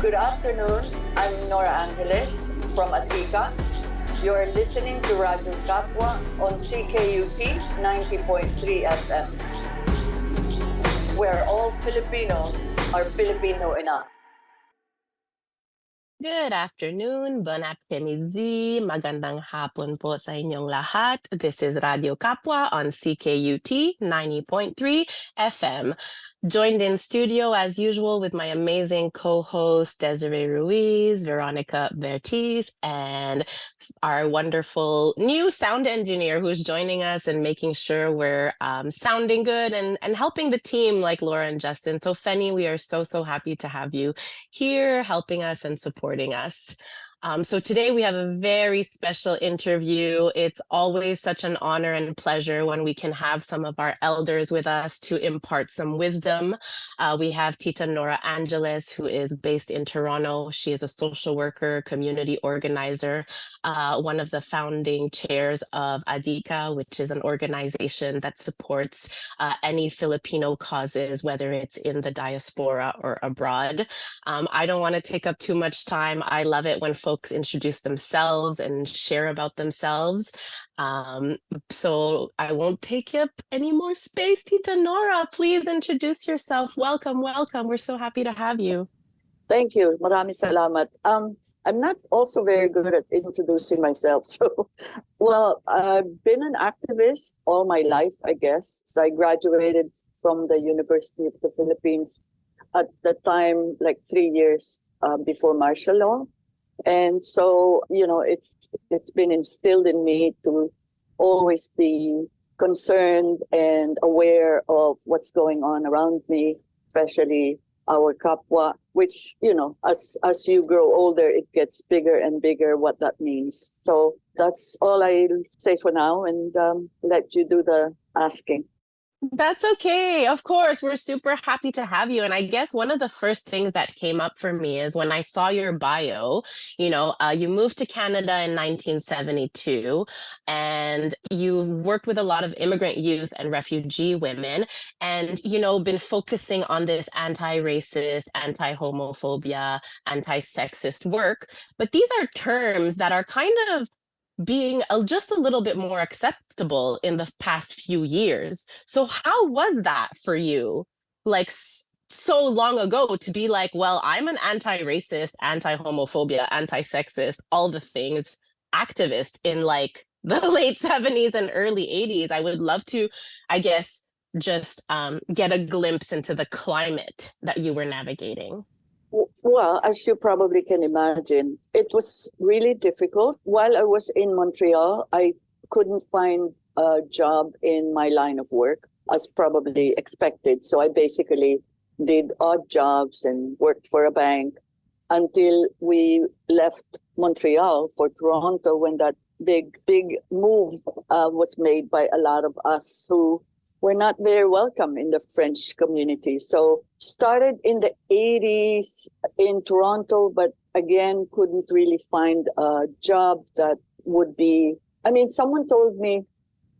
Good afternoon. I'm Nora Angeles from Adhika. You're listening to Radyo Kapwa on CKUT 90.3 FM, where all Filipinos are Filipino enough. Good afternoon, bon après-midi, magandang hapon po sa inyong lahat. This is Radyo Kapwa on CKUT 90.3 FM. Joined in studio as usual with my amazing co-host Desiree Ruiz, Veronica Vertiz, and our wonderful new sound engineer who's joining us and making sure we're sounding good and helping the team like Laura and Justin. So Fenny, we are so happy to have you here helping us and supporting us. So today we have a very special interview. It's always such an honor and pleasure when we can have some of our elders with us to impart some wisdom. We have Tita Nora Angeles, who is based in Toronto. She is a social worker, community organizer, one of the founding chairs of Adhika, which is an organization that supports any Filipino causes, whether it's in the diaspora or abroad. I don't want to take up too much time. I love it when folks introduce themselves and share about themselves. So I won't take up any more space. Tita Nora, please introduce yourself. Welcome. We're so happy to have you. Thank you. Maraming salamat. I'm not also very good at introducing myself. So, well, I've been an activist all my life, I guess. So I graduated from the University of the Philippines at the time, like 3 years before martial law. And so, it's been instilled in me to always be concerned and aware of what's going on around me, especially our kapwa, which, as you grow older, it gets bigger and bigger what that means. So that's all I'll say for now, and let you do the asking. That's okay. Of course, we're super happy to have you. And I guess one of the first things that came up for me is when I saw your bio, you moved to Canada in 1972 and you worked with a lot of immigrant youth and refugee women and, been focusing on this anti-racist, anti-homophobia, anti-sexist work. But these are terms that are kind of being just a little bit more acceptable in the past few years. So how was that for you? Like so long ago to be like, well, I'm an anti-racist, anti-homophobia, anti-sexist, all the things activist in like the late 70s and early 80s. I would love to, I guess, just get a glimpse into the climate that you were navigating. Well, as you probably can imagine, it was really difficult. While I was in Montreal, I couldn't find a job in my line of work, as probably expected. So I basically did odd jobs and worked for a bank until we left Montreal for Toronto when that big move was made by a lot of us who were not very welcome in the French community. So started in the 80s in Toronto, but again, couldn't really find a job that would be, someone told me,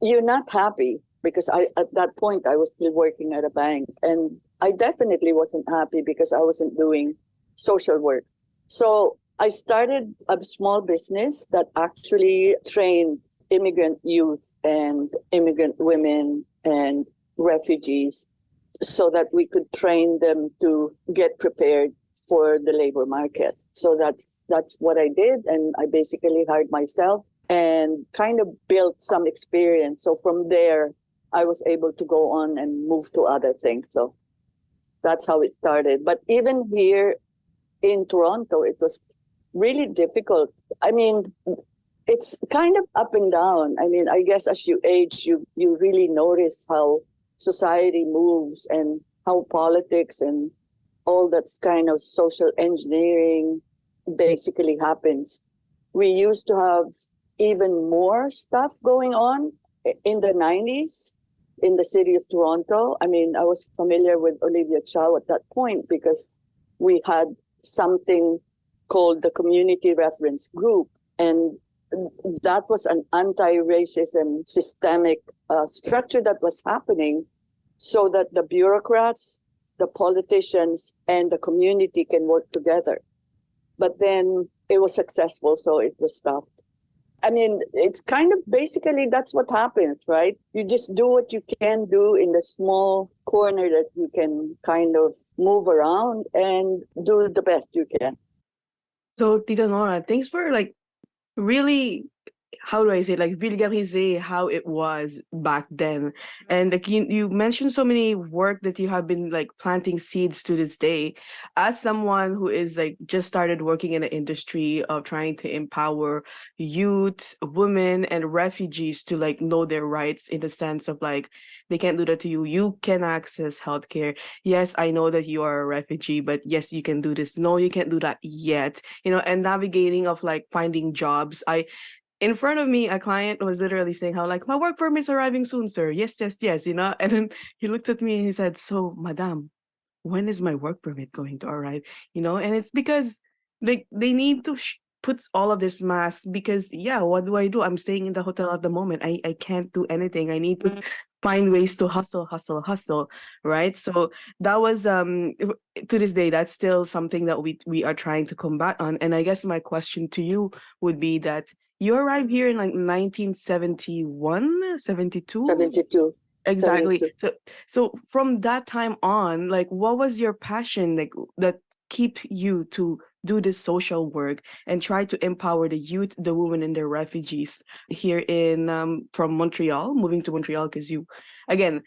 you're not happy, because at that point I was still working at a bank, and I definitely wasn't happy because I wasn't doing social work. So I started a small business that actually trained immigrant youth and immigrant women and refugees so that we could train them to get prepared for the labor market. So that's what I did. And I basically hired myself and kind of built some experience. So from there, I was able to go on and move to other things. So that's how it started. But even here in Toronto, it was really difficult. It's kind of up and down. I guess as you age, you really notice how society moves and how politics and all that kind of social engineering basically happens. We used to have even more stuff going on in the 90s in the city of Toronto. I was familiar with Olivia Chow at that point because we had something called the Community Reference Group, and that was an anti-racism systemic structure that was happening so that the bureaucrats, the politicians, and the community can work together. but then it was successful, so it was stopped. I mean, it's kind of basically that's what happens, right? You just do what you can do in the small corner that you can kind of move around and do the best you can. So, Tita Nora, thanks for like really, how do I say, like vulgariser how it was back then. And like you mentioned so many work that you have been like planting seeds to this day. As someone who is like just started working in the industry of trying to empower youth, women, and refugees to like know their rights in the sense of like they can't do that to you. You can access healthcare. Yes, I know that you are a refugee, but yes, you can do this. No, you can't do that yet. And navigating of like finding jobs. In front of me, a client was literally saying how like my work permit's arriving soon, sir. Yes, yes, yes, And then he looked at me and he said, "So, madam, when is my work permit going to arrive?" And it's because like they need to put all of this mask because yeah, what do I do? I'm staying in the hotel at the moment. I can't do anything. I need to find ways to hustle, hustle, hustle, right? So that was to this day that's still something that we are trying to combat on. And I guess my question to you would be that you arrived here in like 1971, 72? 72. Exactly. 72. So from that time on, like what was your passion like that keep you to do this social work and try to empower the youth, the women and the refugees here in from Montreal, moving to Montreal because you again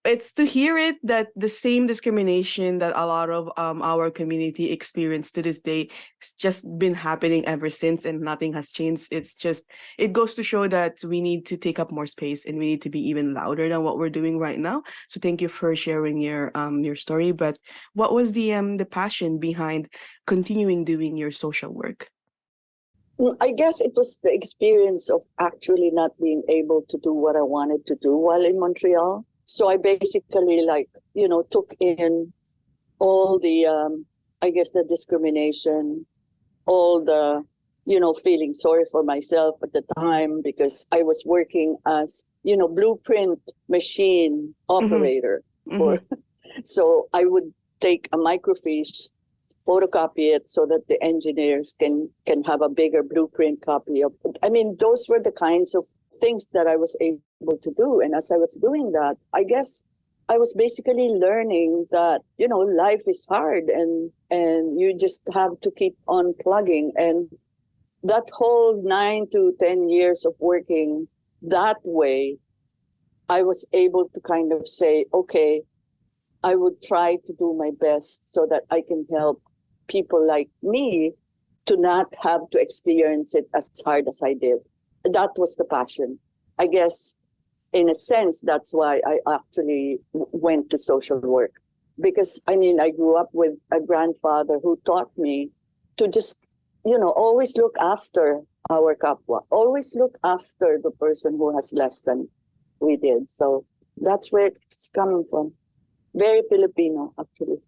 it's to hear it that the same discrimination that a lot of our community experienced to this day has just been happening ever since and nothing has changed. It's just it goes to show that we need to take up more space and we need to be even louder than what we're doing right now. So thank you for sharing your story. But what was the passion behind continuing doing your social work? I guess it was the experience of actually not being able to do what I wanted to do while in Montreal. So I basically took in all the, I guess the discrimination, all the, feeling sorry for myself at the time because I was working as, blueprint machine operator for, so I would take a microfiche, photocopy it so that the engineers can have a bigger blueprint copy of it. I mean, those were the kinds of things that I was able to do. And as I was doing that, I guess I was basically learning that, life is hard and you just have to keep on plugging. And that whole 9 to 10 years of working that way, I was able to kind of say, okay, I would try to do my best so that I can help people like me to not have to experience it as hard as I did. That was the passion. I guess, in a sense, that's why I actually went to social work. Because, I mean, I grew up with a grandfather who taught me to just, always look after our kapwa, always look after the person who has less than we did. So that's where it's coming from. Very Filipino, actually.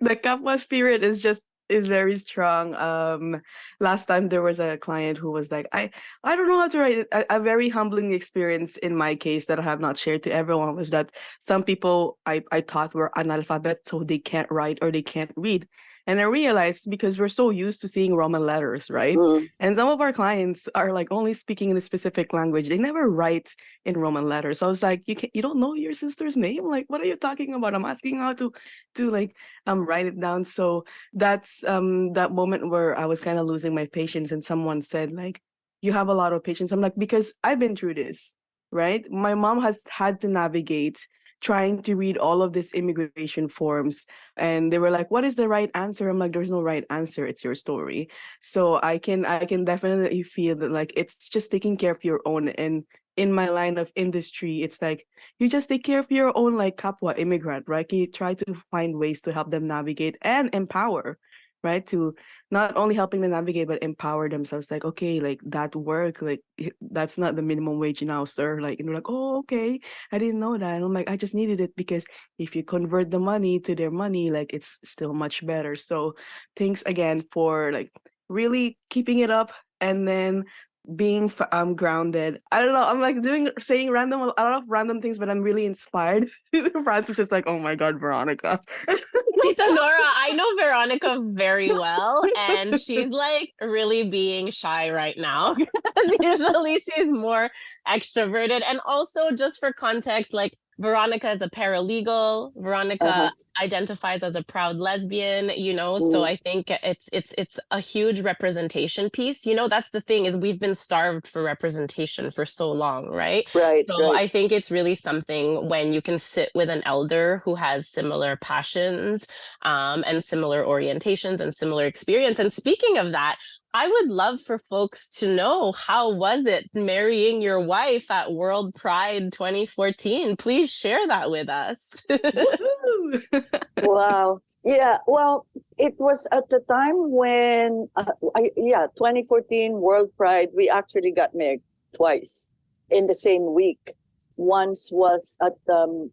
The Kapwa spirit is very strong. Last time there was a client who was like, I don't know how to write it. A very humbling experience in my case that I have not shared to everyone was that some people I thought were analphabet, so they can't write or they can't read. And I realized because we're so used to seeing Roman letters, right? Mm. And some of our clients are like only speaking in a specific language. They never write in Roman letters. So I was like, you don't know your sister's name? Like, what are you talking about? I'm asking how to like write it down. So that's that moment where I was kind of losing my patience and someone said like, you have a lot of patience. I'm like, because I've been through this, right? My mom has had to navigate trying to read all of these immigration forms and they were like, what is the right answer? I'm like, there's no right answer, it's your story. So I can definitely feel that like it's just taking care of your own. And in my line of industry, it's like you just take care of your own like kapwa immigrant, right? You try to find ways to help them navigate and empower, right? To not only helping them navigate but empower themselves. Like, okay, like that work, like that's not the minimum wage now, sir. Like, and they're like, oh, okay, I didn't know that. And I'm like, I just needed it because if you convert the money to their money, like it's still much better. So thanks again for like really keeping it up. And then being grounded. I don't know. I'm like saying a lot of random things, but I'm really inspired. France was just like, oh my God, Veronica. Tita Nora, I know Veronica very well, and she's like really being shy right now. Usually she's more extroverted. And also, just for context, like Veronica is a paralegal. Veronica identifies as a proud lesbian, so I think it's a huge representation piece. That's the thing, is we've been starved for representation for so long, right? Right, So right. I think it's really something when you can sit with an elder who has similar passions, and similar orientations and similar experience. And speaking of that, I would love for folks to know, how was it marrying your wife at World Pride 2014? Please share that with us. Woohoo! Wow. Yeah. Well, it was at the time when, 2014 World Pride, we actually got married twice in the same week. Once was at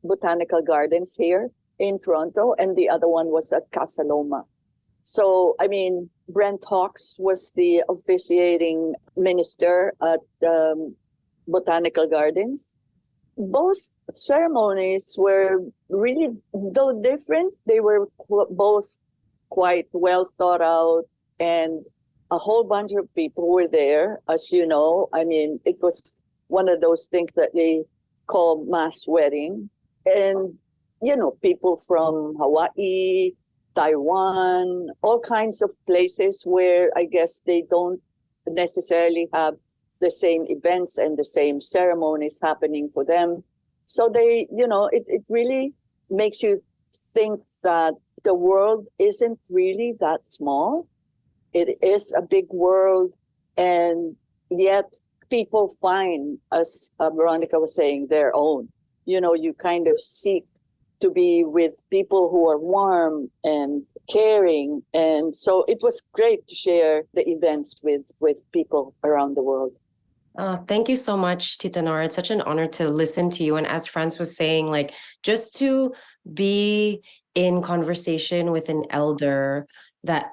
Botanical Gardens here in Toronto, and the other one was at Casa Loma. So, I mean, Brent Hawkes was the officiating minister at Botanical Gardens. Both ceremonies were really, though different, they were both quite well thought out, and a whole bunch of people were there, as you know. I mean, it was one of those things that they call mass wedding. And, people from Hawaii, Taiwan, all kinds of places where I guess they don't necessarily have the same events and the same ceremonies happening for them. So they, it really makes you think that the world isn't really that small. It is a big world, and yet people find, as Veronica was saying, their own. You kind of seek to be with people who are warm and caring. And so it was great to share the events with people around the world. Thank you so much, Tita Nora. It's such an honor to listen to you. And as France was saying, like, just to be in conversation with an elder that,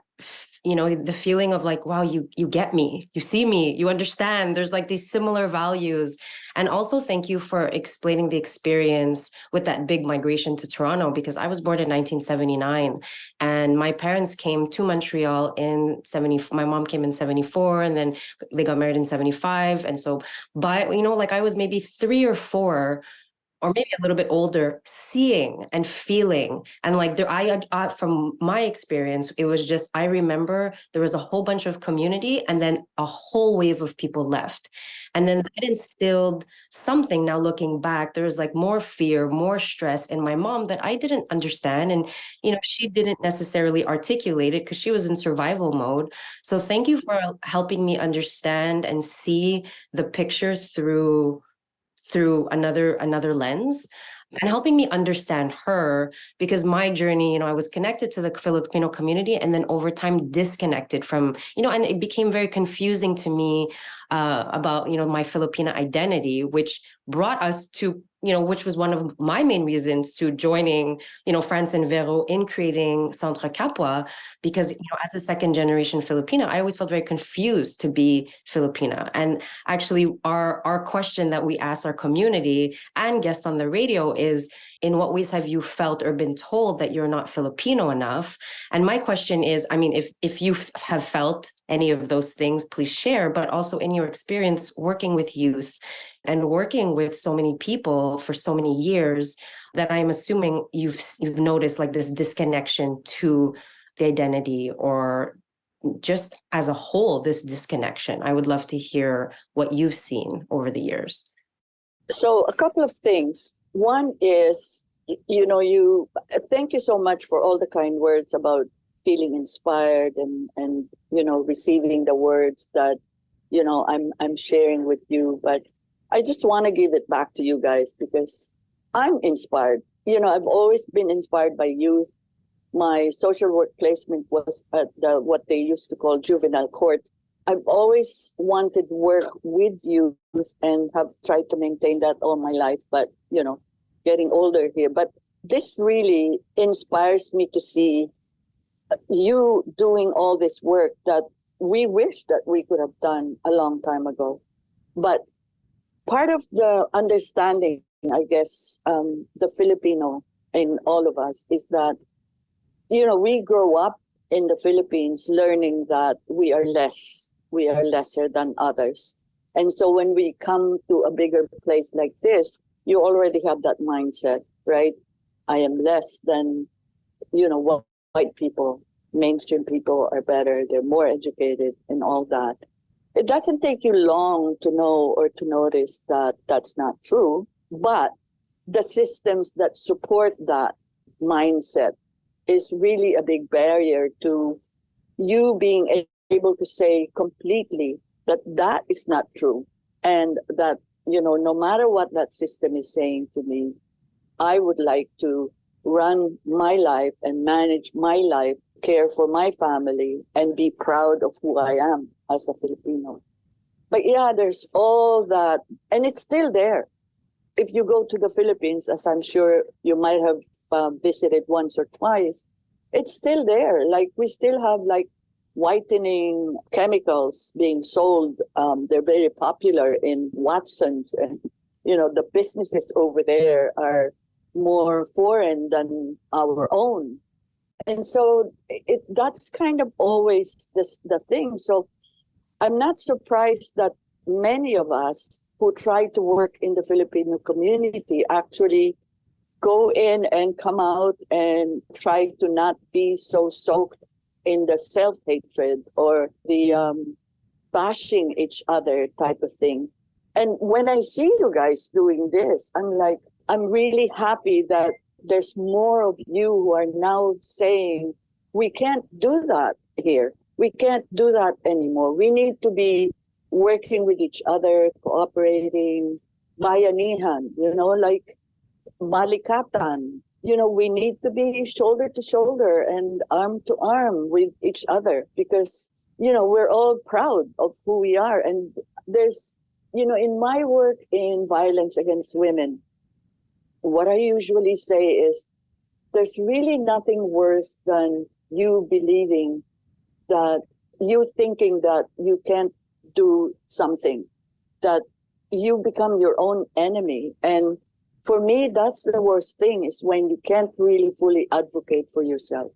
the feeling of like, wow, you get me, you see me, you understand. There's like these similar values. And also thank you for explaining the experience with that big migration to Toronto, because I was born in 1979 and my parents came to Montreal in 70. My mom came in 74 and then they got married in 75. And so like I was maybe 3 or 4 or maybe a little bit older, seeing and feeling. And like from my experience, it was just, I remember there was a whole bunch of community and then a whole wave of people left. And then that instilled something. Now looking back, there was like more fear, more stress in my mom that I didn't understand. And, she didn't necessarily articulate it because she was in survival mode. So thank you for helping me understand and see the picture through another lens, and helping me understand her, because my journey, I was connected to the Filipino community and then over time disconnected from, and it became very confusing to me about, my Filipina identity, which brought us to, which was one of my main reasons to joining, France and Vero in creating Centre Kapwa, because, as a second generation Filipina, I always felt very confused to be Filipina. And actually our question that we ask our community and guests on the radio is, in what ways have you felt or been told that you're not Filipino enough? And my question is, I mean, if you have felt any of those things, please share, but also in your experience working with youth and working with so many people for so many years, that I'm assuming you've noticed like this disconnection to the identity, or just as a whole, this disconnection. I would love to hear what you've seen over the years. So a couple of things. One is, thank you so much for all the kind words about feeling inspired and receiving the words that, I'm sharing with you. But I just want to give it back to you guys because I'm inspired. I've always been inspired by youth. My social work placement was at what they used to call juvenile court. I've always wanted work with youth and have tried to maintain that all my life, but, getting older here. But this really inspires me to see you doing all this work that we wish that we could have done a long time ago. But part of the understanding, I guess, the Filipino in all of us is that, we grow up in the Philippines learning that we are lesser than others. And so when we come to a bigger place like this, you already have that mindset, right? I am less than, white people. Mainstream people are better. They're more educated and all that. It doesn't take you long to know or to notice that that's not true, but the systems that support that mindset is really a big barrier to you being able to say completely that that is not true. And that, no matter what that system is saying to me, I would like to run my life and manage my life, care for my family, and be proud of who I am as a Filipino. But yeah, there's all that, and it's still there. If you go to the Philippines, as I'm sure you might have visited once or twice, it's still there. Like, we still have whitening chemicals being sold. They're very popular in Watson's, and the businesses over there are more foreign than our own. And so that's kind of always the thing. So I'm not surprised that many of us who try to work in the Filipino community actually go in and come out and try to not be so soaked in the self-hatred or the bashing each other type of thing. And when I see you guys doing this, I'm really happy that there's more of you who are now saying, we can't do that here. We can't do that anymore. We need to be working with each other, cooperating, bayanihan, like balikatan. We need to be shoulder to shoulder and arm to arm with each other because, we're all proud of who we are. And there's, in my work in violence against women, what I usually say is there's really nothing worse than you believing that you thinking that you can't do something, that you become your own enemy. And for me, that's the worst thing, is when you can't really fully advocate for yourself.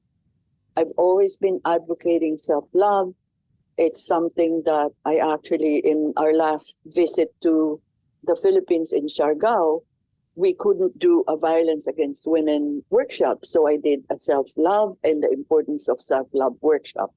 I've always been advocating self-love. It's something that I actually, in our last visit to the Philippines in Siargao, we couldn't do a violence against women workshop. So I did a self-love and the importance of self-love workshop,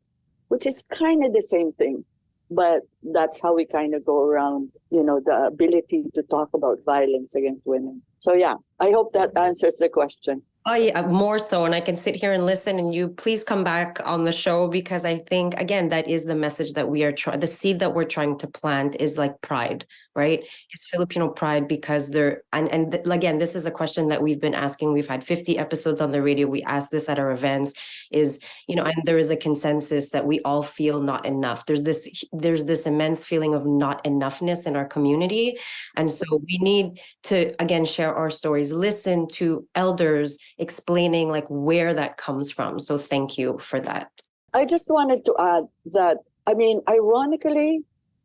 which is kind of the same thing. But that's how we kind of go around, the ability to talk about violence against women. So yeah, I hope that answers the question. Oh yeah, more so. And I can sit here and listen, and you please come back on the show, because I think, again, that is the message that we are trying, the seed that we're trying to plant is like pride, right? It's Filipino pride, because again, this is a question that we've been asking. We've had 50 episodes on the radio. We ask this at our events is, and there is a consensus that we all feel not enough. There's this immense feeling of not enoughness in our community. And so we need to, again, share our stories, listen to elders explaining where that comes from. So thank you for that. I just wanted to add that, ironically,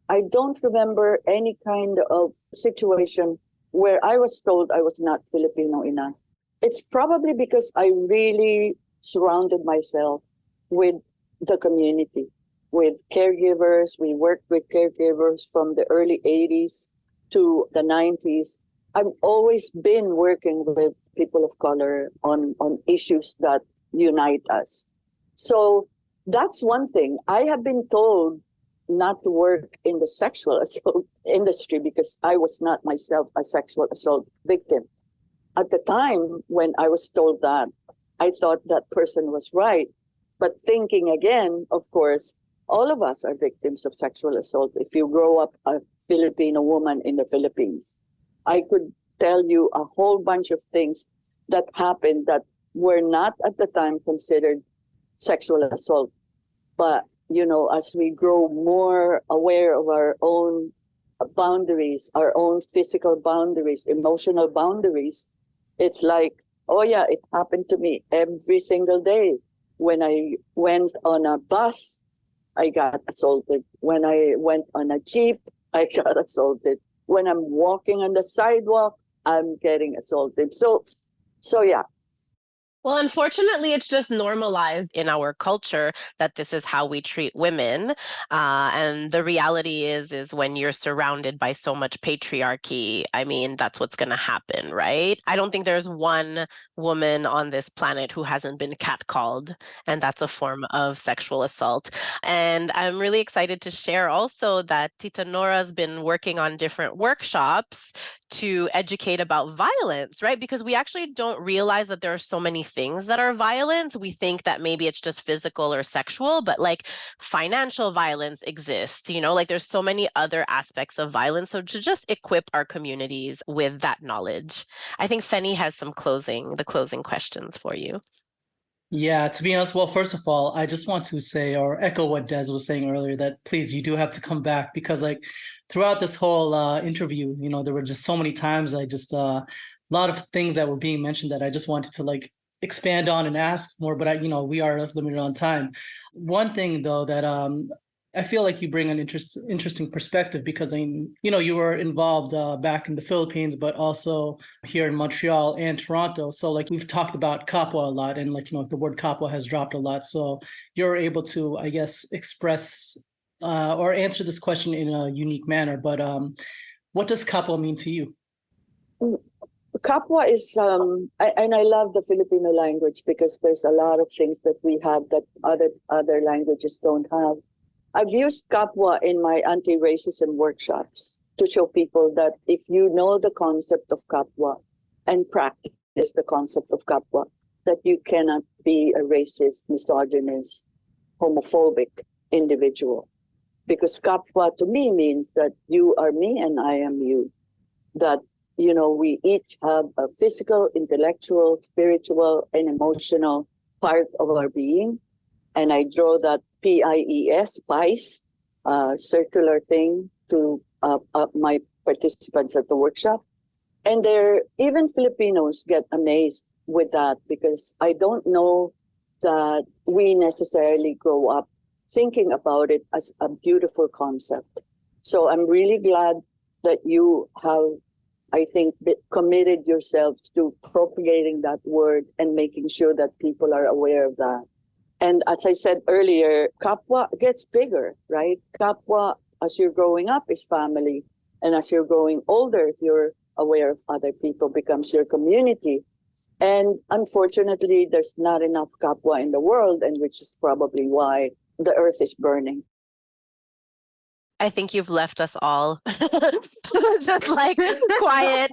I don't remember any kind of situation where I was told I was not Filipino enough. It's probably because I really surrounded myself with the community, with caregivers. We worked with caregivers from the early 80s to the 90s. I've always been working with people of color on issues that unite us. So that's one thing. I have been told not to work in the sexual assault industry because I was not myself a sexual assault victim. At the time when I was told that, I thought that person was right. But thinking again, of course, all of us are victims of sexual assault if you grow up a Filipino woman in the Philippines. I could tell you a whole bunch of things that happened that were not at the time considered sexual assault. But, as we grow more aware of our own boundaries, our own physical boundaries, emotional boundaries, it's like, oh yeah, it happened to me every single day. When I went on a bus I got assaulted. When I went on a jeep, I got assaulted. When I'm walking on the sidewalk, I'm getting assaulted. So yeah. Well, unfortunately, it's just normalized in our culture that this is how we treat women. And the reality is when you're surrounded by so much patriarchy, I mean, that's what's going to happen, right? I don't think there's one woman on this planet who hasn't been catcalled, and that's a form of sexual assault. And I'm really excited to share also that Tita Nora's been working on different workshops to educate about violence, right? Because we actually don't realize that there are so many things that are violence. We think that maybe it's just physical or sexual, but like financial violence exists, like there's so many other aspects of violence. So to just equip our communities with that knowledge. I think Feni has the closing questions for you. Yeah, to be honest, well, first of all, I just want to say or echo what Des was saying earlier that please, you do have to come back because like throughout this whole interview, there were just so many times I just a lot of things that were being mentioned that I just wanted to like expand on and ask more, but we are limited on time. One thing though that I feel like you bring an interesting perspective because you were involved back in the Philippines, but also here in Montreal and Toronto. So like we've talked about Kapwa a lot, and like the word Kapwa has dropped a lot. So you're able to, I guess, express or answer this question in a unique manner. But what does Kapwa mean to you? Kapwa is, and I love the Filipino language because there's a lot of things that we have that other languages don't have. I've used Kapwa in my anti-racism workshops to show people that if you know the concept of Kapwa and practice the concept of Kapwa, that you cannot be a racist, misogynist, homophobic individual. Because Kapwa to me means that you are me and I am you. That, we each have a physical, intellectual, spiritual, and emotional part of our being. And I draw that PIES, circular thing to my participants at the workshop. And even Filipinos get amazed with that because I don't know that we necessarily grow up thinking about it as a beautiful concept. So I'm really glad that you have, I think, committed yourselves to propagating that word and making sure that people are aware of that. And as I said earlier, Kapwa gets bigger, right? Kapwa, as you're growing up, is family. And as you're growing older, if you're aware of other people, becomes your community. And unfortunately, there's not enough Kapwa in the world, and which is probably why the earth is burning. I think you've left us all just like quiet.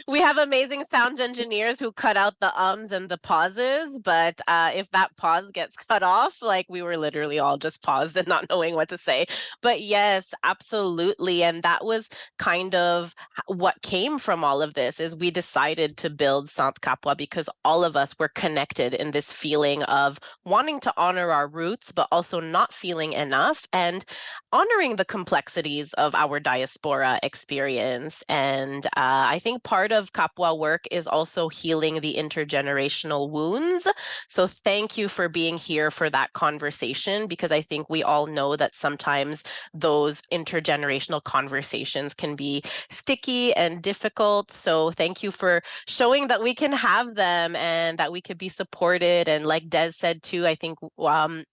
We have amazing sound engineers who cut out the ums and the pauses, but if that pause gets cut off, like we were literally all just paused and not knowing what to say. But yes, absolutely. And that was kind of what came from all of this is we decided to build Sant Kapwa because all of us were connected in this feeling of wanting to honor our roots, but also not feeling enough and honoring the complexities of our diaspora experience. And I think part of Kapwa work is also healing the intergenerational wounds. So thank you for being here for that conversation, because I think we all know that sometimes those intergenerational conversations can be sticky and difficult. So thank you for showing that we can have them and that we could be supported. And like Des said too, I think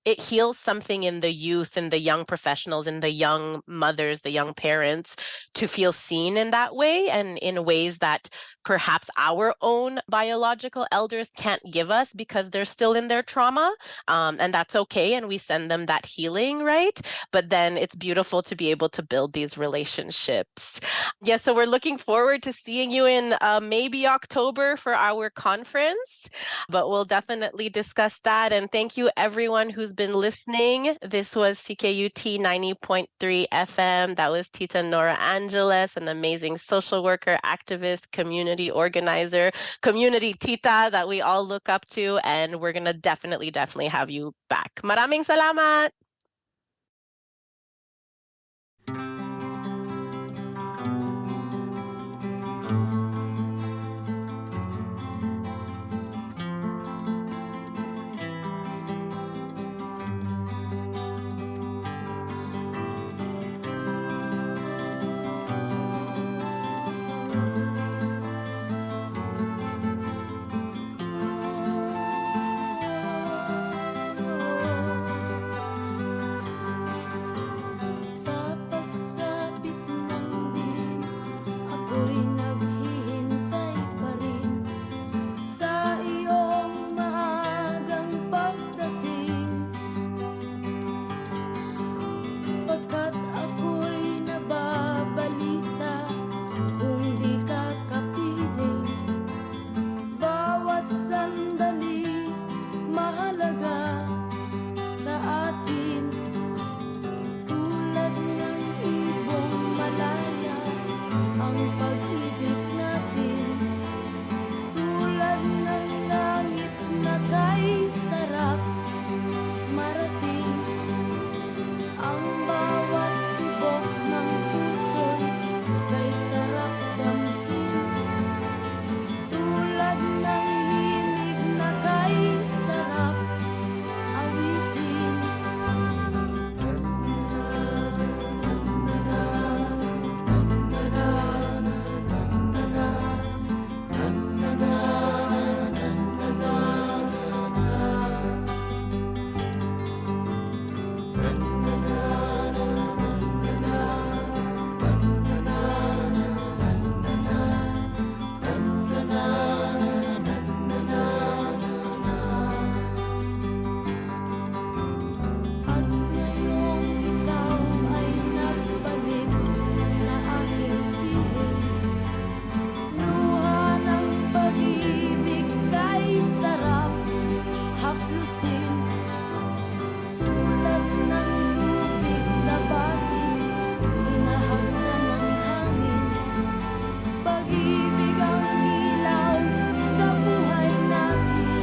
it heals something in the youth and the young professionals and the young mothers, the young parents, to feel seen in that way and in ways that perhaps our own biological elders can't give us because they're still in their trauma. And that's okay. And we send them that healing, right? But then it's beautiful to be able to build these relationships. Yeah, so we're looking forward to seeing you in maybe October for our conference, but we'll definitely discuss that. And thank you everyone who's been listening. This was CKUT 90.3 FM. That was Tita Nora Angeles, an amazing social worker, activist, community organizer, community tita that we all look up to. And we're going to definitely have you back. Maraming salamat! pag-ibig ang ilaw sa buhay natin.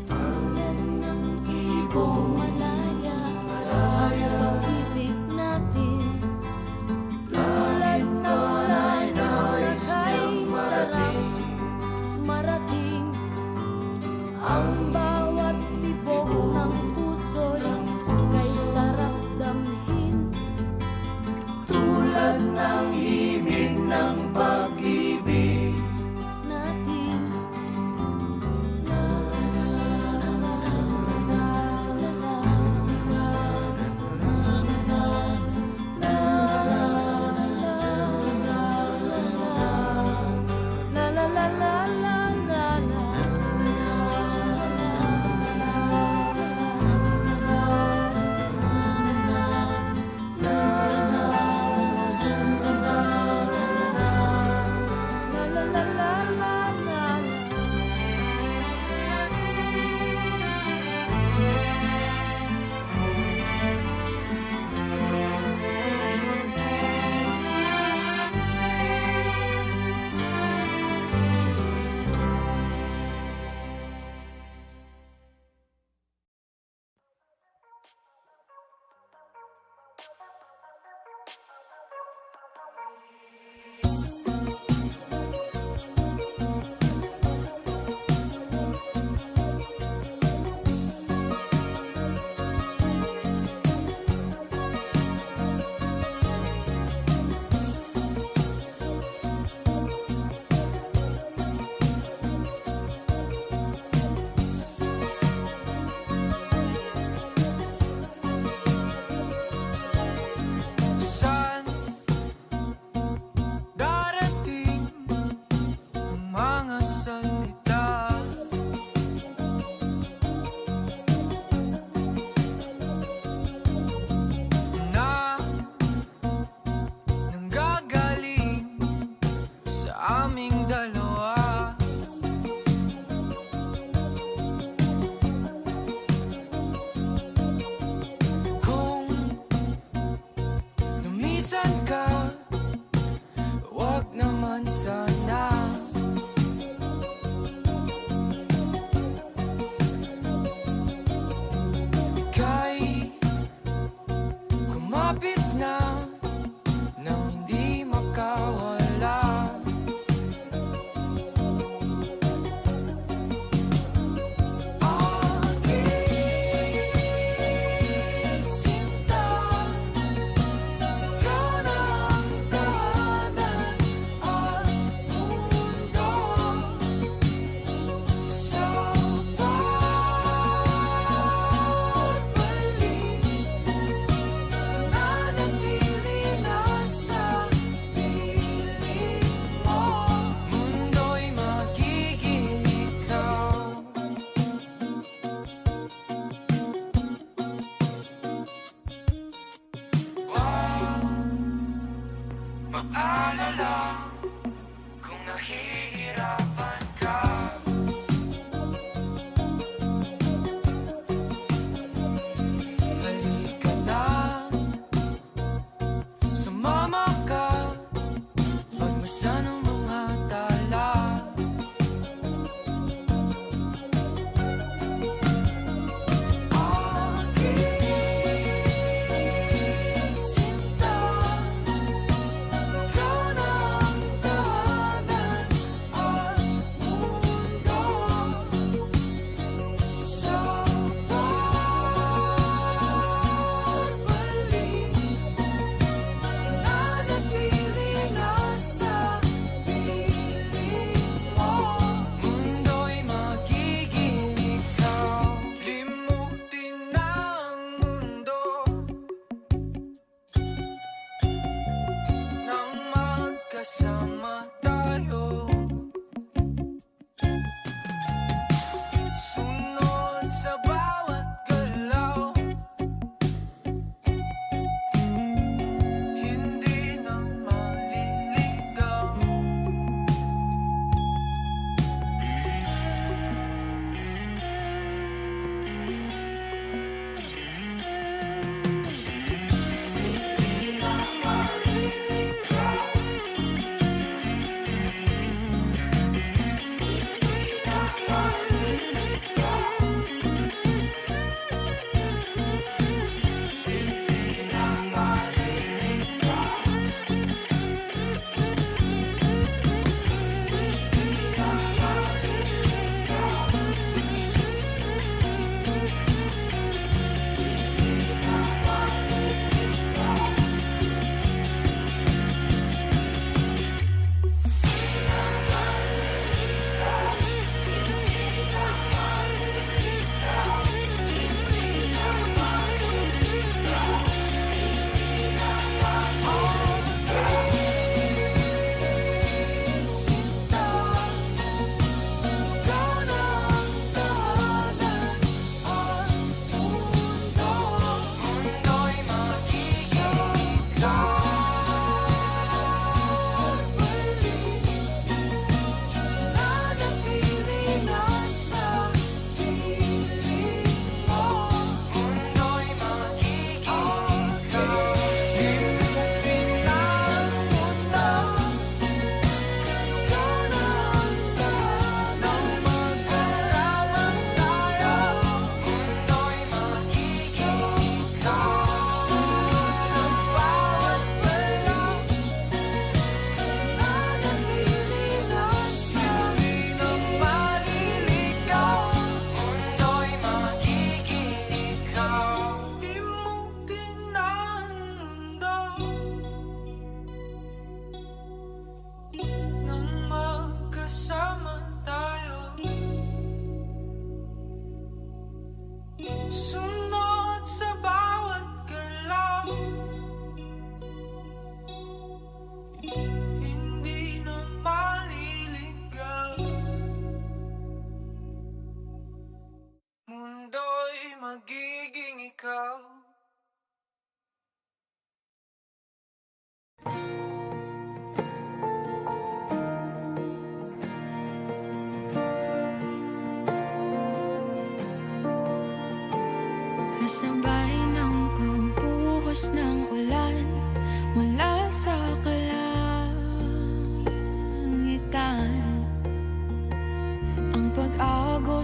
Tulad ng ibong malaya ang pag-ibig natin. Tulad ng nais niyang marating ang bawat tibok ng puso'y kay sarap damhin. Tulad ng himig ng pag-ibig natin. La la la la la Saan darating ang mga salita na nanggagaling sa aming dalawa? Kung lumisan ka, wag naman sana. Ika'y kumapit na nang hindi makawala. Aking sinta, ikaw na ang tahanan at mundo sa pagbalik. Nananatili na sa piling mo, mundo'y magiging ikaw. Wag maalala kung nahihirapan ka. Halika na, sumama ka, pagmasdan ng mga tala. Aking sinta, ikaw na ang tahanan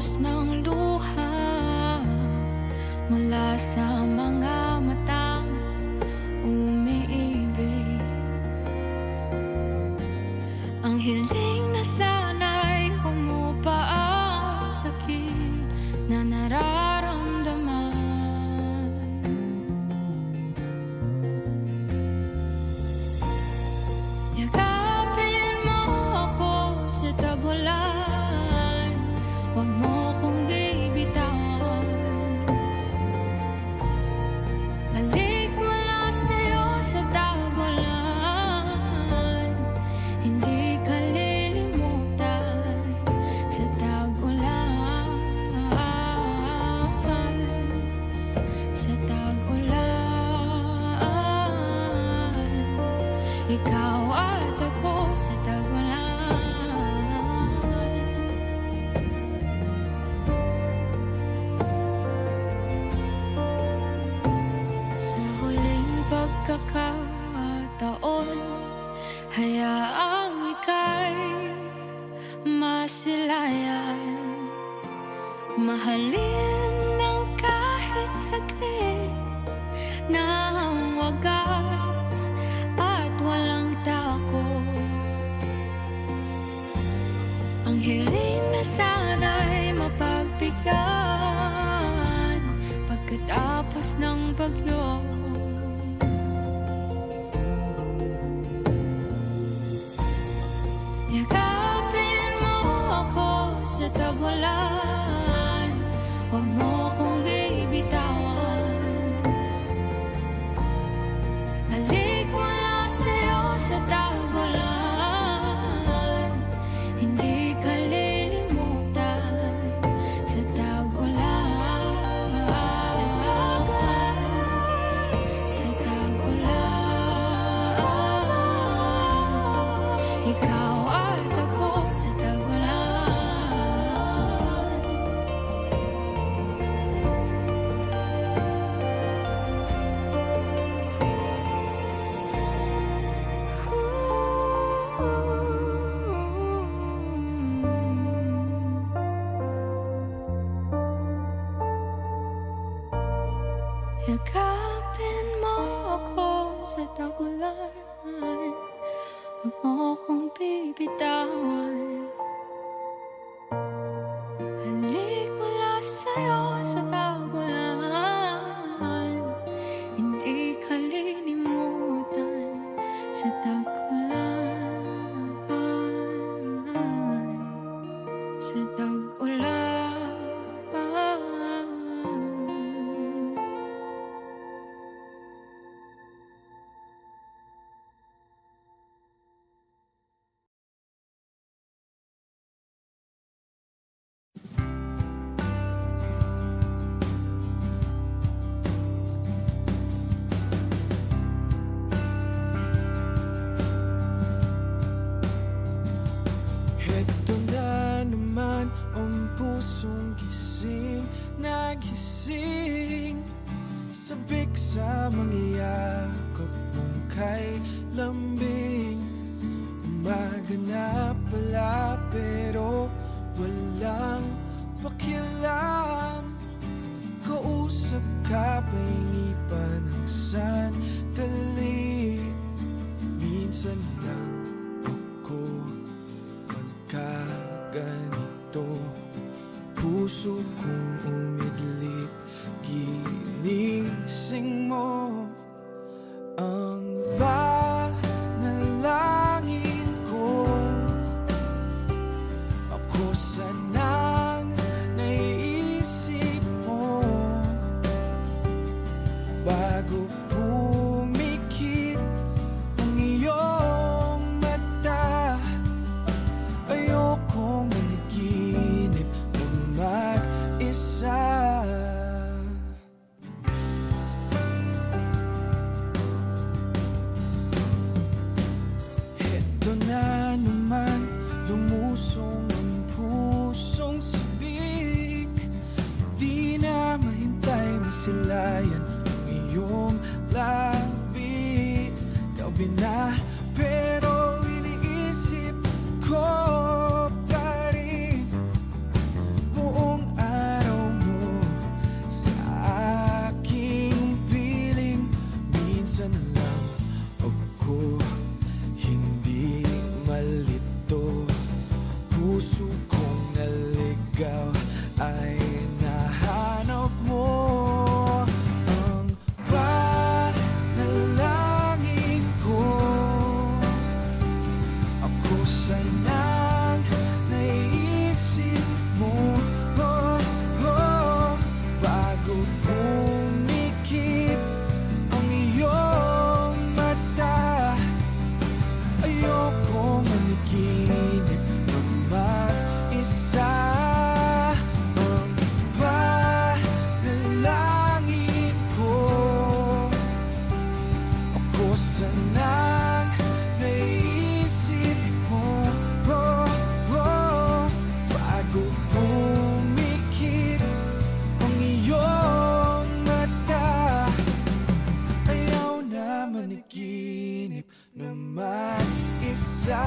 Pagkatapos ng luha mula sa mga matang umiibig, ang hiling na sana'y humupa ang sakit na nararamdaman. Yakapin mo ako sa tagulan, huwag mo kong bibitawan. Halik mula sa'yo sa tagulan, hindi ka lilimutan sa tagulan. Sa tagulan, ikaw at ako sa tagulan. Sa huling pagkakataon, hayaang ika'y masilayan, mahalin ng kahit saglit na ang wagas at walang takot. Ang hiling na sana'y mapagbigyan pagkatapos ng bagyo. Yakapin mo ako sa tagulan, huwag mo kong bibitawan. Halik mula sa'yo sa tagulan, hindi ka lilimutan sa tagulan. Sa tagulan, sa tagulan, sa tagulan, ikaw at ako sa tagulan. Yakapin mo ako sa tagulan, huwag mo kong bibitawan. Halik mula sa'yo sa tagulan, hindi ka lilimutan sa tagulan. Sa tagulan. Heto na naman ang pusong gising na gising, sabik sa mangyayakap mong kay lambing. Umaga na pala pero walang pakialam, kausap ka pahingi pa ng sandali. Minsan lang ako magkaganito, puso kong umidlip, ginising mo ang panalangin ko. Ako sanang naiisip mo bago pumikit ang iyong mata. Ayokong managinip ng mag-isa. saan ang naiisip mo? Oh, oh, bago pumikit ang iyong mata. Ayoko maniginip ng mag-isa. Ang panalangin ko, ako sanang naiisip mo. Oh, oh, bago pumikit ang iyong mata. Ayaw na maniginip na mag-isa.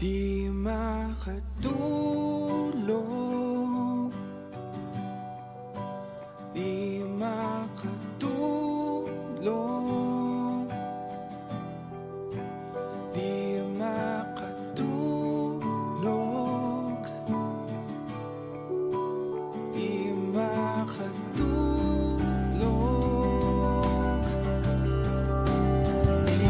Di makatulog, di makatulog, di makatulog, di makatulog, di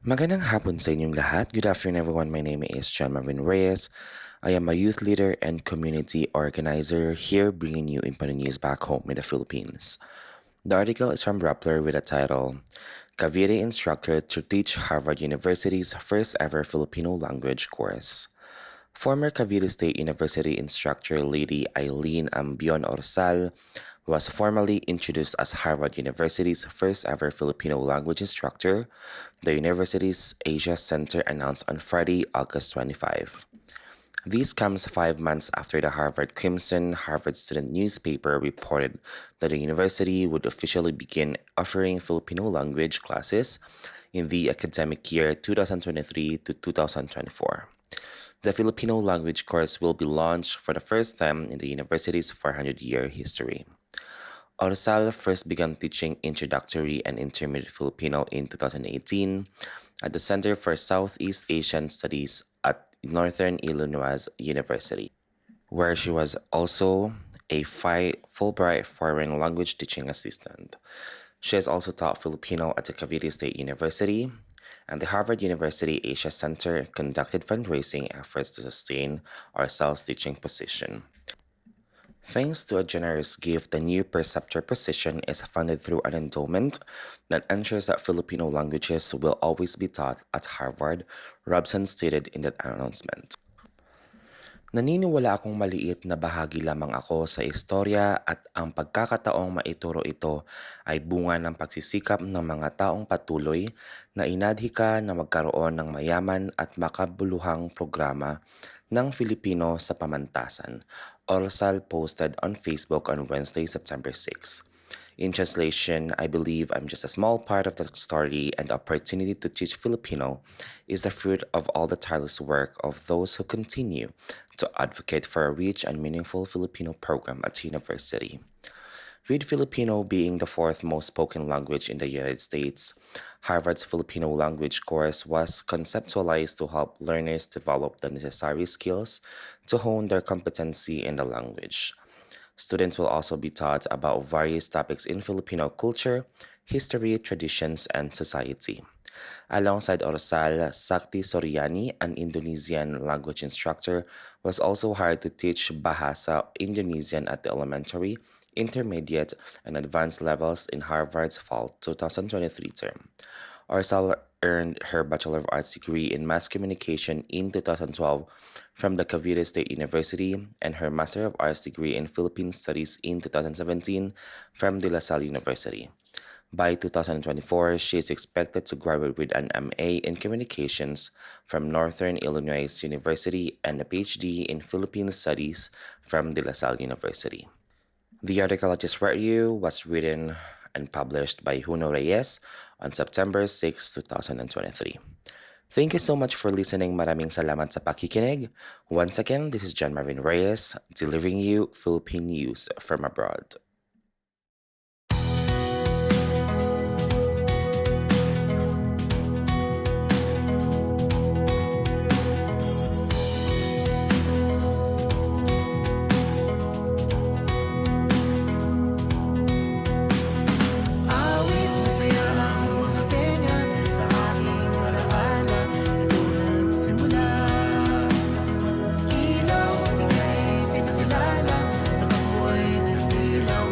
Magandang hapon sa inyong lahat. Good afternoon, everyone. My name is John Marvin Reyes. I am a youth leader and community organizer here bringing you important news back home in the Philippines. The article is from Rappler with the title, Cavite Instructor to Teach Harvard University's First Ever Filipino Language Course. Former Cavite State University instructor Lady Eileen Ambion Orsal was formally introduced as Harvard University's first ever Filipino language instructor, the university's Asia Center announced on Friday, August 25. This comes 5 months after the Harvard Crimson Harvard student newspaper reported that the university would officially begin offering Filipino language classes in the academic year 2023 to 2024. The Filipino language course will be launched for the first time in the university's 400-year history. Orsal first began teaching introductory and intermediate Filipino in 2018 at the Center for Southeast Asian Studies at Northern Illinois University, where she was also a Fulbright foreign language teaching assistant. She has also taught Filipino at the Cavite State University, and the Harvard University Asia Center conducted fundraising efforts to sustain Orsal's teaching position. Thanks to a generous gift, the new preceptor position is funded through an endowment that ensures that Filipino languages will always be taught at Harvard, Robson stated in that announcement. Naniniwala akong maliit na bahagi lamang ako sa istorya at ang pagkakataong maituro ito ay bunga ng pagsisikap ng mga taong patuloy na inadhika na magkaroon ng mayaman at makabuluhang programa ng Filipino sa pamantasan. Orsal posted on Facebook on Wednesday, September 6. In translation, I believe I'm just a small part of the story, and the opportunity to teach Filipino is the fruit of all the tireless work of those who continue to advocate for a rich and meaningful Filipino program at university. With Filipino being the fourth most spoken language in the United States, Harvard's Filipino language course was conceptualized to help learners develop the necessary skills to hone their competency in the language. Students will also be taught about various topics in Filipino culture, history, traditions, and society. Alongside Orsal, Sakti Soriani, an Indonesian language instructor, was also hired to teach Bahasa Indonesian at the elementary, intermediate, and advanced levels in Harvard's fall 2023 term. Orsal earned her Bachelor of Arts degree in Mass Communication in 2012 from the Cavite State University and her Master of Arts degree in Philippine Studies in 2017 from De La Salle University. By 2024, she is expected to graduate with an MA in Communications from Northern Illinois University and a PhD in Philippine Studies from De La Salle University. The article I just read you was written and published by Juno Reyes on September 6, 2023. Thank you so much for listening. Maraming salamat sa pakikinig. Once again, this is John Marvin Reyes, delivering you Philippine news from abroad. Awit masaya ang mga tenga sa aking alaala Natulad simula Ilaw, ika'y pinakilala Nang ako'y nasilaw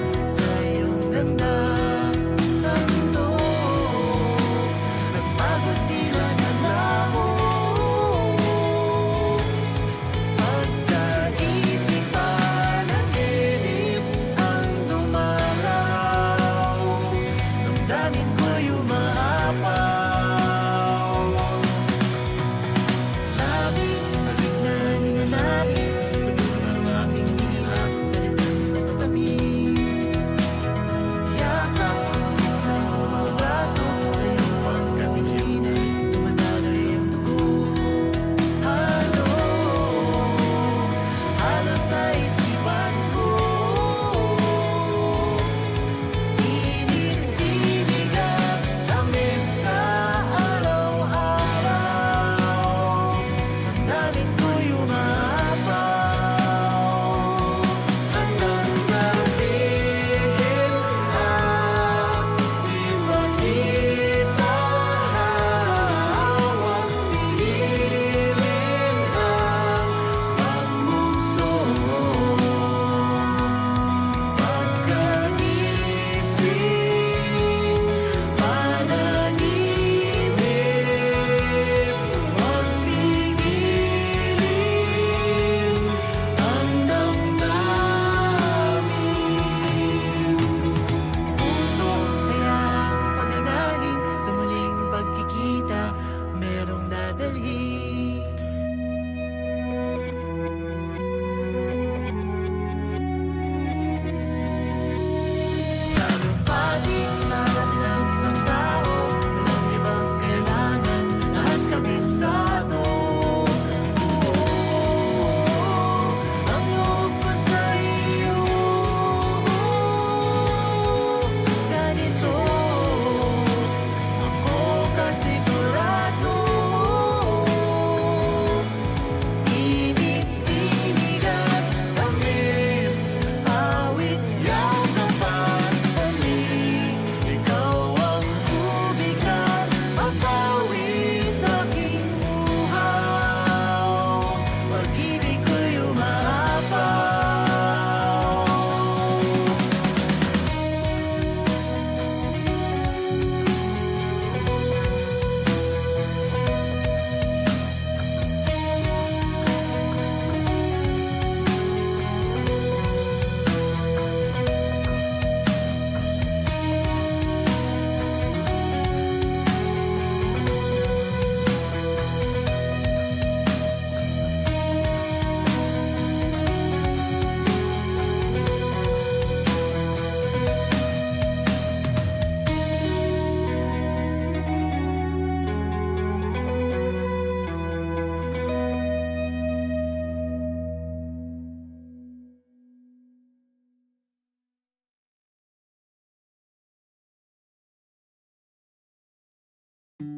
It's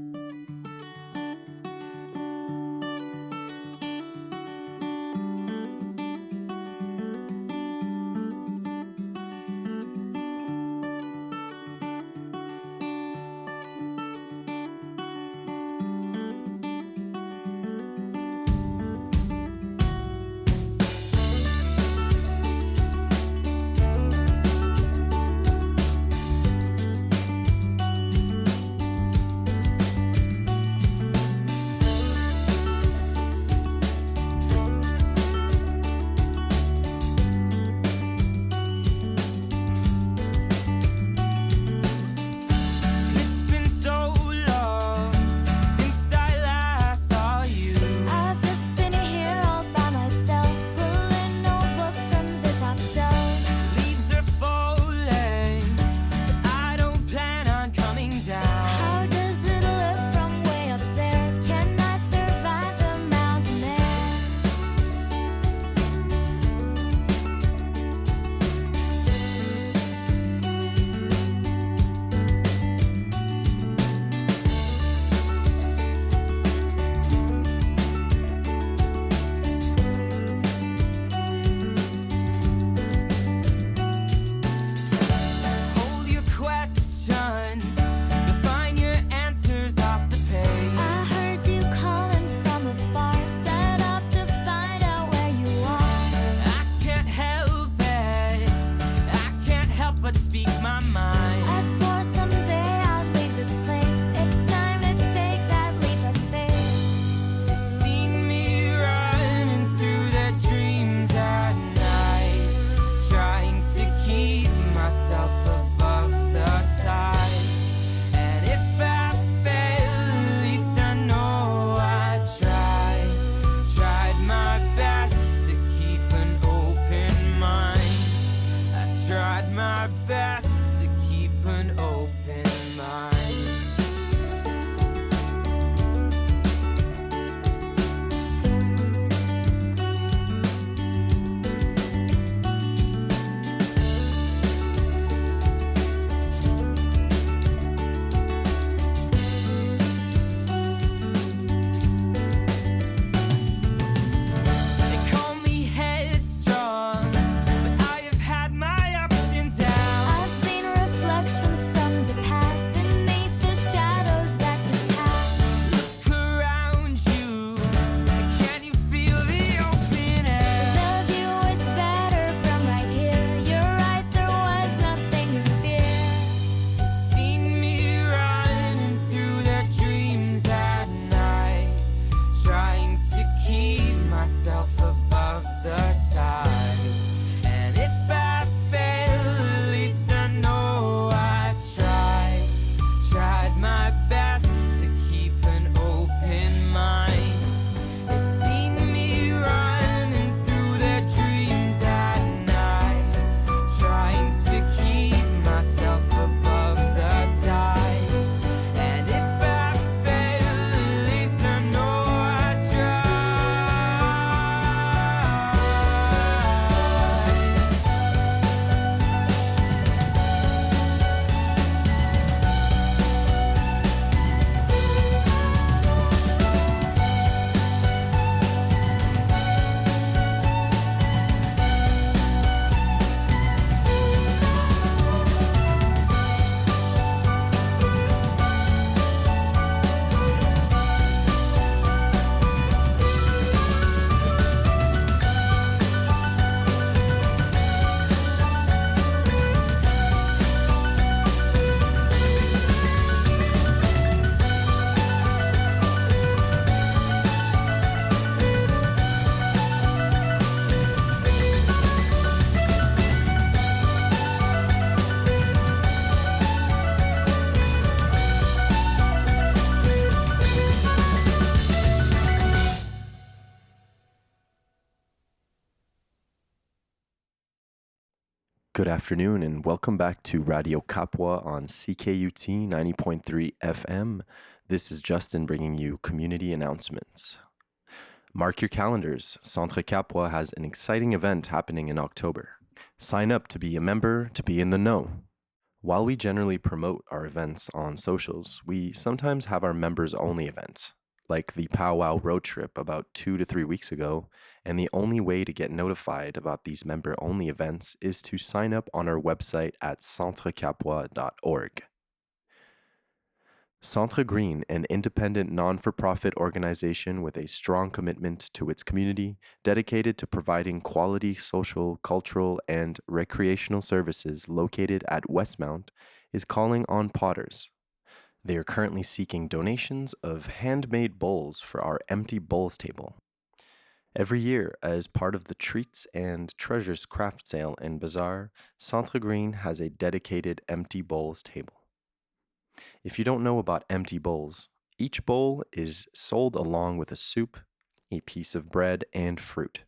been so long since I last saw you. I've just been here all by myself, pulling notebooks from the top shelf. Leaves are falling, but I don't plan on coming down. How does it look from way up there? Can I survive the mountain air? Hold your questions, define your answers off the page. I heard you calling from afar, set off to find out where you are. I can't help it, I can't help but speak my mind. I swore someday I'd leave this place. It's time to take that leap of faith. Seen me running through the dreams at night, trying to keep myself above the tide. And if I fail, at least I know I tried my best to keep an open mind. I tried my best to keep an open mind. They call me headstrong, but I have had my ups and downs. I've seen reflections from the past beneath the shadows that you cast. Look around you, can you feel the open air? The view is better from right here. You're right, there was nothing to fear. Seen me running through the dreams at night, trying to keep myself above the tide. And if I fail, at least I know I tried my best to keep an open mind. They've seen me running through the dreams at night, trying to keep myself above the tide. And if I fail, at least I know I tried. Good afternoon and welcome back to Radyo Kapwa on CKUT 90.3 FM. This is Justin bringing you community announcements. Mark your calendars. Centre Kapwa has an exciting event happening in October. Sign up to be a member to be in the know. While we generally promote our events on socials, we sometimes have our members-only events, like the Powwow road trip about 2 to 3 weeks ago, and the only way to get notified about these member-only events is to sign up on our website at centrecapwa.org. Centre Green, an independent non-for-profit organization with a strong commitment to its community, dedicated to providing quality social, cultural, and recreational services located at Westmount, is calling on potters. They are currently seeking donations of handmade bowls for our empty bowls table. Every year, as part of the Treats and Treasures craft sale and bazaar, Centre Green has a dedicated empty bowls table. If you don't know about empty bowls, each bowl is sold along with a soup, a piece of bread, and fruit.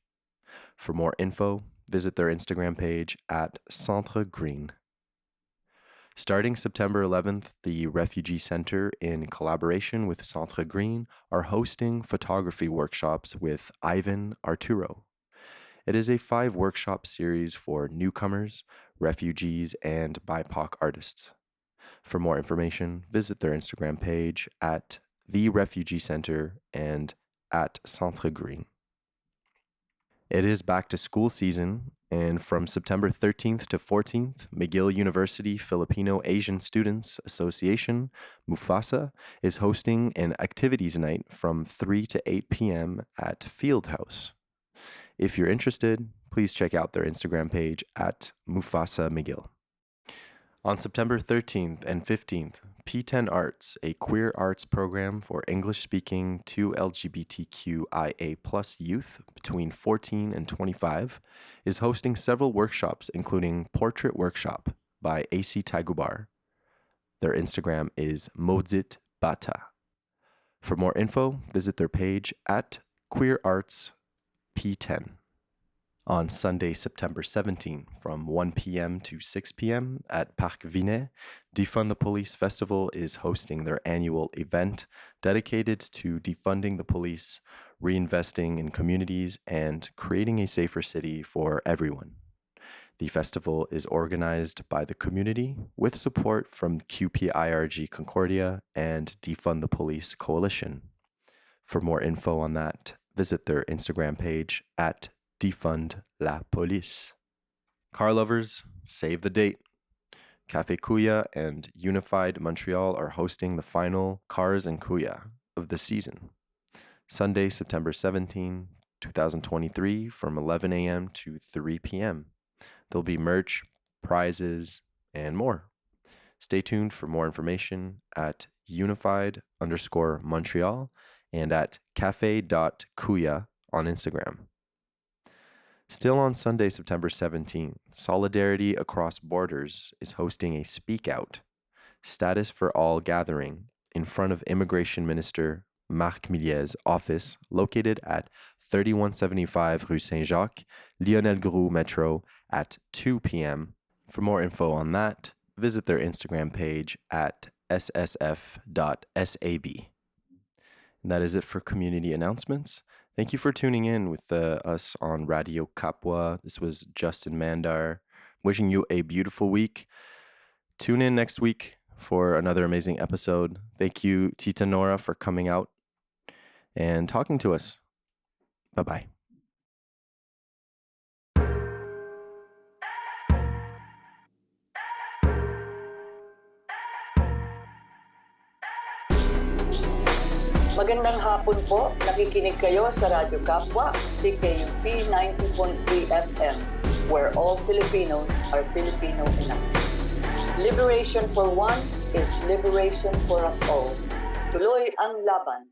For more info, visit their Instagram page at Centre Green. Starting September 11th, the Refugee Center, in collaboration with Centre Green, are hosting photography workshops with Ivan Arturo. It is a 5-workshop series for newcomers, refugees, and BIPOC artists. For more information, visit their Instagram page at The Refugee Center and at Centre Green. It is back to school season, and from September 13th to 14th, McGill University Filipino Asian Students Association, Mufasa, is hosting an activities night from 3 to 8 p.m. at Fieldhouse. If you're interested, please check out their Instagram page at Mufasa McGill. On September 13th and 15th, P10 Arts, a queer arts program for English-speaking to LGBTQIA+ youth between 14 and 25, is hosting several workshops, including Portrait Workshop by AC Tagubar. Their Instagram is Modzit Bata. For more info, visit their page at Queer Arts P10. On Sunday, September 17, from 1 p.m. to 6 p.m. at Parc Vinet, Defund the Police Festival is hosting their annual event dedicated to defunding the police, reinvesting in communities, and creating a safer city for everyone. The festival is organized by the community with support from QPIRG Concordia and Defund the Police Coalition. For more info on that, visit their Instagram page at Defund la Police. Car lovers, save the date. Café Kuya and Unified Montreal are hosting the final Cars and Kuya of the season. Sunday, September 17, 2023, from 11 a.m. to 3 p.m. There'll be merch, prizes, and more. Stay tuned for more information at unified_Montreal and at cafe.kuya on Instagram. Still on Sunday, September 17, Solidarity Across Borders is hosting a Speak Out, Status for All gathering in front of Immigration Minister Marc Millier's office located at 3175 Rue Saint-Jacques, Lionel Groux Metro at 2 p.m. For more info on that, visit their Instagram page at ssf.sab. And that is it for community announcements. Thank you for tuning in with us on Radio Kapwa. This was Justin Mandar, wishing you a beautiful week. Tune in next week for another amazing episode. Thank you, Tita Nora, for coming out and talking to us. Bye-bye. Magandang hapon po. Nakikinig kayo sa Radyo Kapwa, CKUT 90.3 FM, where all Filipinos are Filipino enough. Liberation for one is liberation for us all. Tuloy ang laban.